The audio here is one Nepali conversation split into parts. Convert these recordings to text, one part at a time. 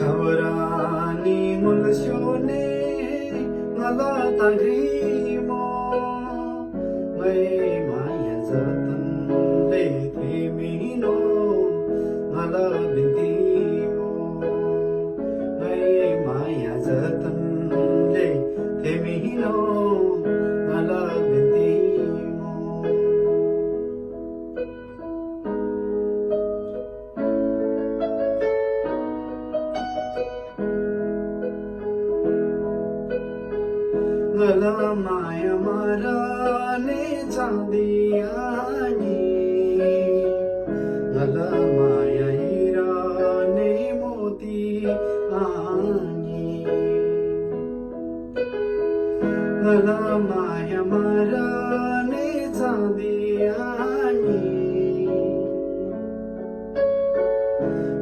छावरानी मुलस्योने मला ताघरी मो मै माया जतनले थिमिनो मला बिन्ती मो मै माया जतनले थिमिनो मला बिन्ती गला माया माराने चांदियानी गला माया हिराने मोती आनी गला माया माराने चांदियानी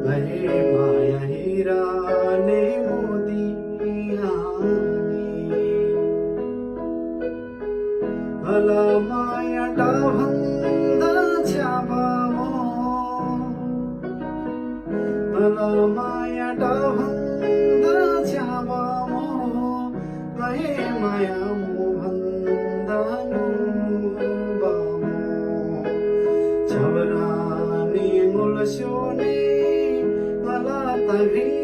गले माया हिराने मोती मला माया डाभंग छाबामो मला माया डाभंग छाबामो कहे माया मोहंदानु बामो छावरानी मुलस्योने मला ताघरी